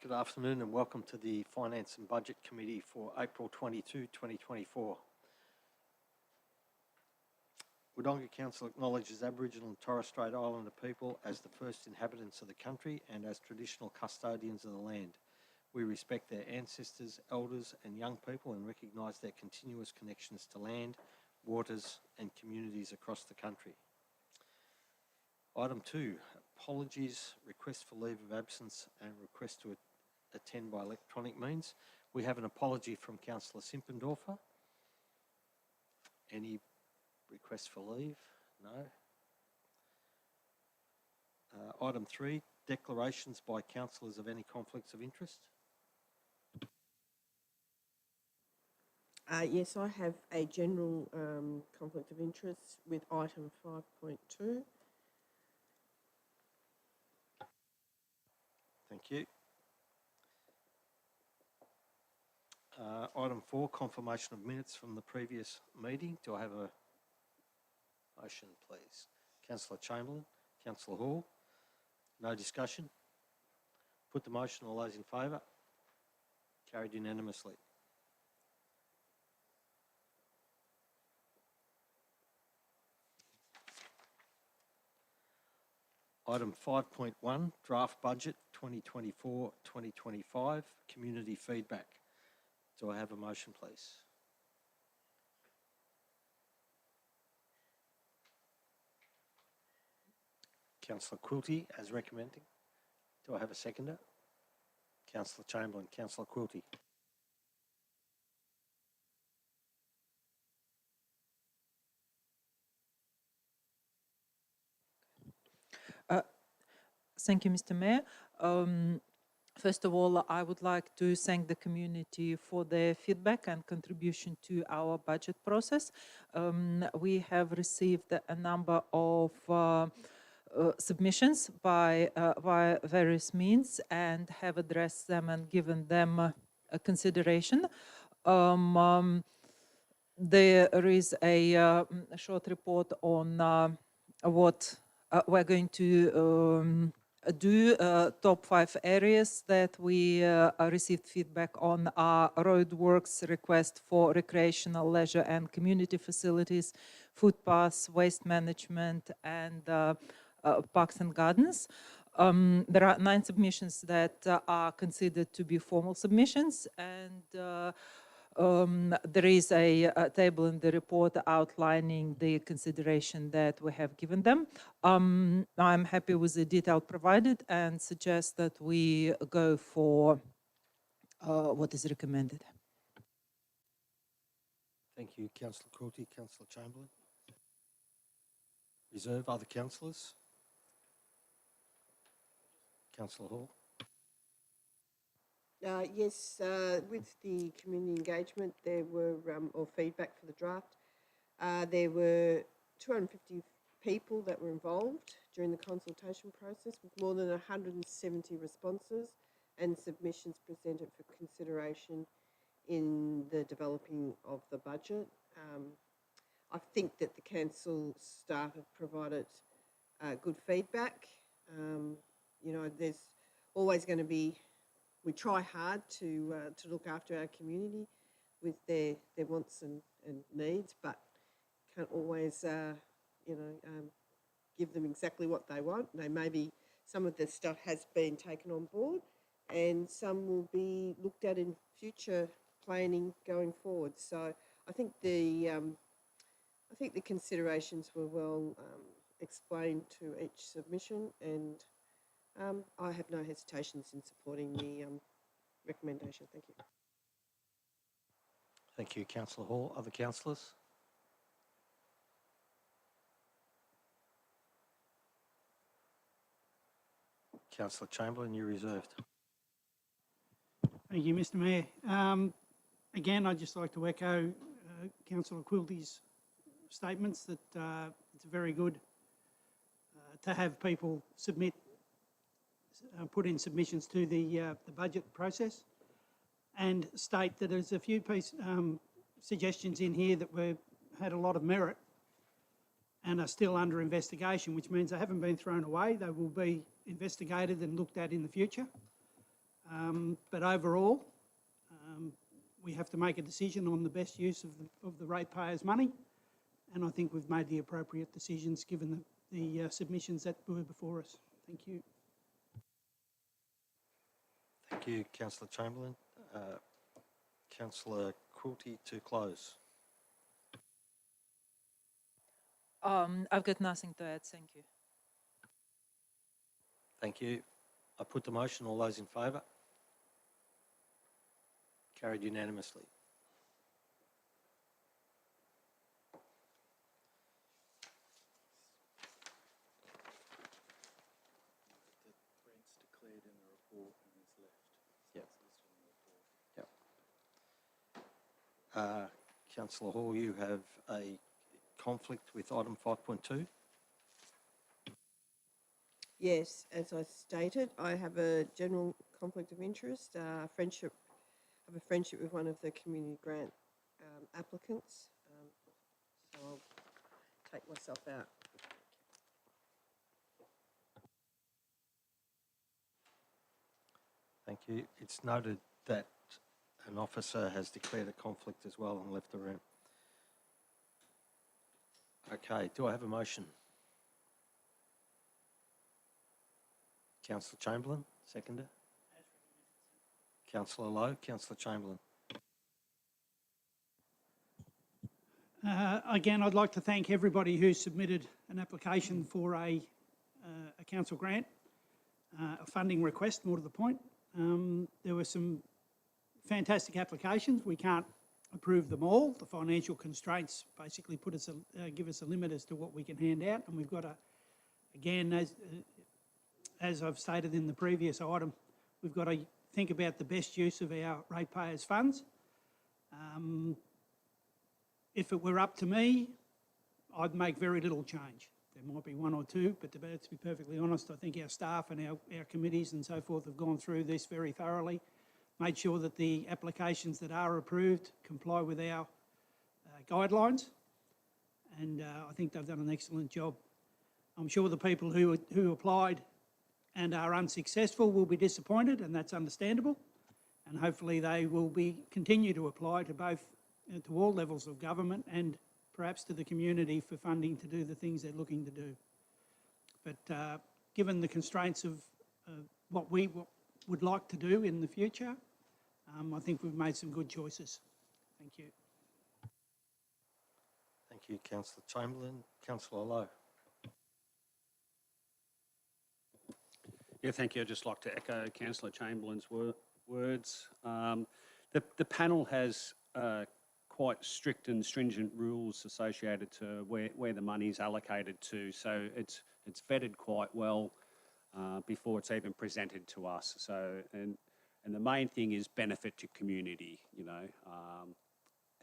Good afternoon and welcome to the Finance and Budget Committee for April 22, 2024. Wodonga Council acknowledges Aboriginal and Torres Strait Islander people as the first inhabitants of the country and as traditional custodians of the land. We respect their ancestors, elders and young people and recognise their continuous connections to land, waters and communities across the country. Item 2, apologies, request for leave of absence and request to attend by electronic means. We have an apology from Councillor Simpendorfer. Any requests for leave? No. Item 3, declarations by councillors of any conflicts of interest. Yes, I have a general conflict of interest with item 5.2. Thank you. Item 4, confirmation of minutes from the previous meeting. Do I have a motion, please? Councillor Chamberlain, Councillor Hall. No discussion. Put the motion. All those in favour? Carried unanimously. Item 5.1, draft budget 2024-2025, community feedback. Do I have a motion, please? Councillor Quilty, as recommending. Do I have a seconder? Councillor Chamberlain, Councillor Quilty. Thank you, Mr. Mayor. First of all, I would like to thank the community for their feedback and contribution to our budget process. We have received a number of submissions by via various means and have addressed them and given them a consideration. There is a short report on what we're going to do. Top 5 areas that we received feedback on are roadworks, request for recreational, leisure and community facilities, footpaths, waste management and parks and gardens. There are 9 submissions that are considered to be formal submissions, and there is a table in the report outlining the consideration that we have given them. I'm happy with the detail provided and suggest that we go for what is recommended. Thank you, Councillor Quilty. Councillor Chamberlain. Reserve, other councillors. Councillor Hall. Yes, with the community engagement, there were, or feedback for the draft, there were 250 people that were involved during the consultation process with more than 170 responses and submissions presented for consideration in the developing of the budget. I think that the council staff have provided good feedback. You know, there's always going to be, we try hard to look after our community with their wants and needs, but can't always, give them exactly what they want. They maybe, some of the stuff has been taken on board and some will be looked at in future planning going forward. So I think the considerations were well explained to each submission, and I have no hesitations in supporting the recommendation. Thank you. Thank you, Councillor Hall. Other councillors? Councillor Chamberlain, you're reserved. Thank you, Mr. Mayor. Again, I'd just like to echo Councillor Quilty's statements that it's very good to have people submit, put in submissions to the budget process, and state that there's a few suggestions in here that had a lot of merit and are still under investigation, which means they haven't been thrown away. They will be investigated and looked at in the future. But overall, we have to make a decision on the best use of the ratepayers' money, and I think we've made the appropriate decisions given the submissions that were before us. Thank you. Thank you, Councillor Chamberlain. Councillor Quilty to close. I've got nothing to add, thank you. Thank you. I put the motion. All those in favour? Carried unanimously. Grant's declared in the report and is left. Yep. It's listed in the report. Yep. Councillor Hall, you have a conflict with item 5.2. Yes, as I stated, I have a general conflict of interest, I have a friendship with one of the community grant applicants, so I'll take myself out. Thank you. It's noted that an officer has declared a conflict as well and left the room. Okay, do I have a motion? Councillor Chamberlain, seconder. Councillor Lowe, Councillor Chamberlain. Again, I'd like to thank everybody who submitted an application for a council grant, a funding request, more to the point. There were some fantastic applications. We can't approve them all. The financial constraints basically give us a limit as to what we can hand out, and we've got to, again, as I've stated in the previous item, we've got to think about the best use of our ratepayers' funds. If it were up to me, I'd make very little change. There might be one or two, but to be perfectly honest, I think our staff and our committees and so forth have gone through this very thoroughly, made sure that the applications that are approved comply with our guidelines, and I think they've done an excellent job. I'm sure the people who applied and are unsuccessful will be disappointed, and that's understandable, and hopefully they will continue to apply to both to all levels of government and perhaps to the community for funding to do the things they're looking to do. But given the constraints of what we would like to do in the future, I think we've made some good choices. Thank you. Thank you, Councillor Chamberlain. Councillor Lowe. Yeah, thank you. I'd just like to echo Councillor Chamberlain's words. The panel has quite strict and stringent rules associated to where the money is allocated to, so it's vetted quite well before it's even presented to us. So and the main thing is benefit to community, you know,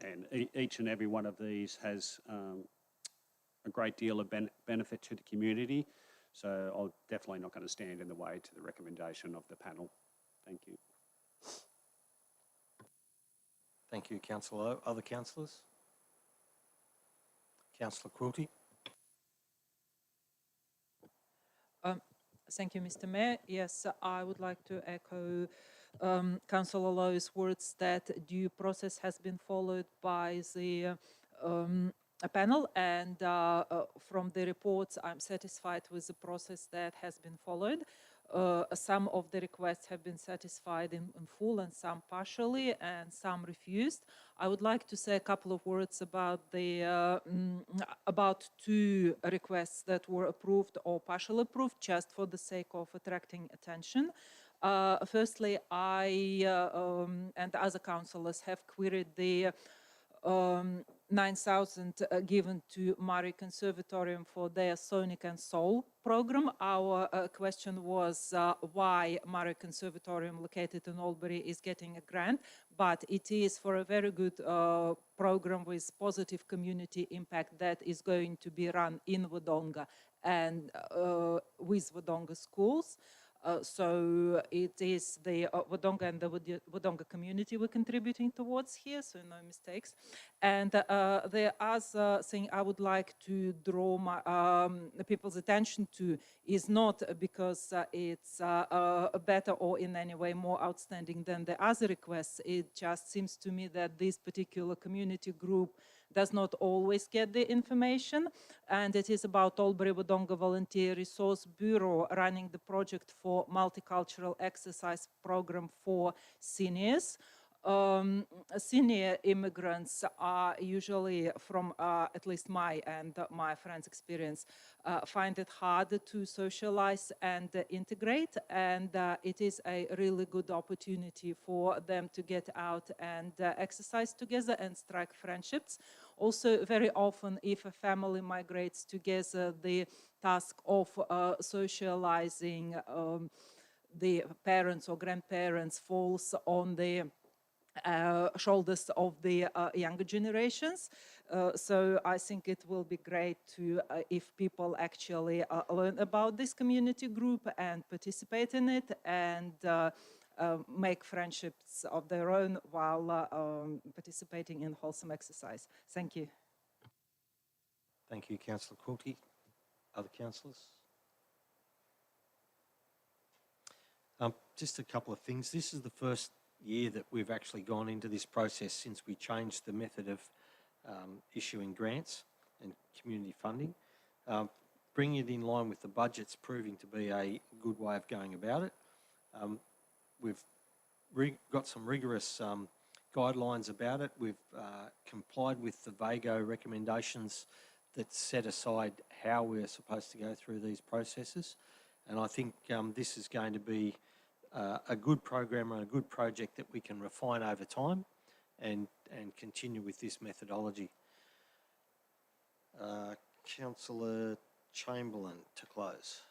and each and every one of these has a great deal of benefit to the community. So I'm definitely not going to stand in the way to the recommendation of the panel. Thank you. Thank you, Councillor Lowe. Other councillors? Councillor Quilty. Thank you, Mr. Mayor. Yes, I would like to echo Councillor Lowe's words that due process has been followed by the panel, and from the reports, I'm satisfied with the process that has been followed. Some of the requests have been satisfied in full and some partially and some refused. I would like to say a couple of words about the about two requests that were approved or partially approved just for the sake of attracting attention. Firstly, I and other councillors have queried the 9,000 given to Murray Conservatorium for their Sonic and Soul program. Our question was why Murray Conservatorium located in Albury is getting a grant, but it is for a very good program with positive community impact that is going to be run in Wodonga and with Wodonga schools. So it is the Wodonga and the Wodonga community we're contributing towards here, so no mistakes. And the other thing I would like to draw my people's attention to is not because it's better or in any way more outstanding than the other requests. It just seems to me that this particular community group does not always get the information, and it is about Albury Wodonga Volunteer Resource Bureau running the project for multicultural exercise program for seniors. Senior immigrants are usually, from at least my and my friends' experience, find it hard to socialize and integrate, and it is a really good opportunity for them to get out and exercise together and strike friendships. Also, very often, if a family migrates together, the task of socializing the parents or grandparents falls on the shoulders of the younger generations. So I think it will be great to if people actually learn about this community group and participate in it and make friendships of their own while participating in wholesome exercise. Thank you. Thank you, Councillor Quilty. Other councillors? Just a couple of things. This is the first year that we've actually gone into this process since we changed the method of issuing grants and community funding. Bringing it in line with the budget's proving to be a good way of going about it. We've got some rigorous guidelines about it. We've complied with the VAGO recommendations that set aside how we're supposed to go through these processes. And I think this is going to be a good program and a good project that we can refine over time and continue with this methodology. Councillor Chamberlain to close.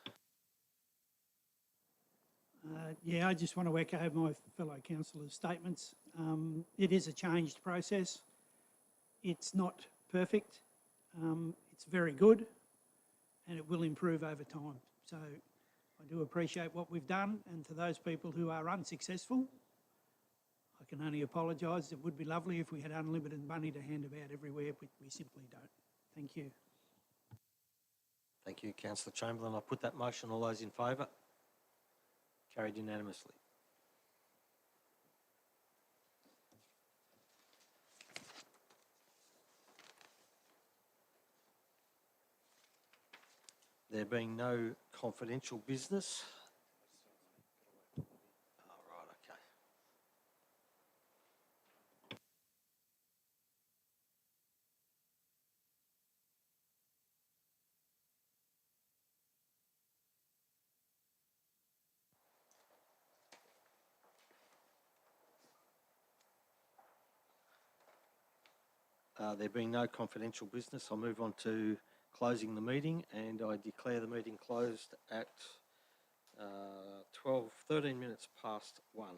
Yeah, I just want to echo my fellow councillors' statements. It is a changed process. It's not perfect. It's very good, and it will improve over time. So I do appreciate what we've done, and to those people who are unsuccessful, I can only apologise. It would be lovely if we had unlimited money to hand about everywhere, but we simply don't. Thank you. Thank you, Councillor Chamberlain. I put that motion. All those in favour? Carried unanimously. There being no confidential business. Oh, right, okay. There being no confidential business, I'll move on to closing the meeting, and I declare the meeting closed at 13 minutes past 1.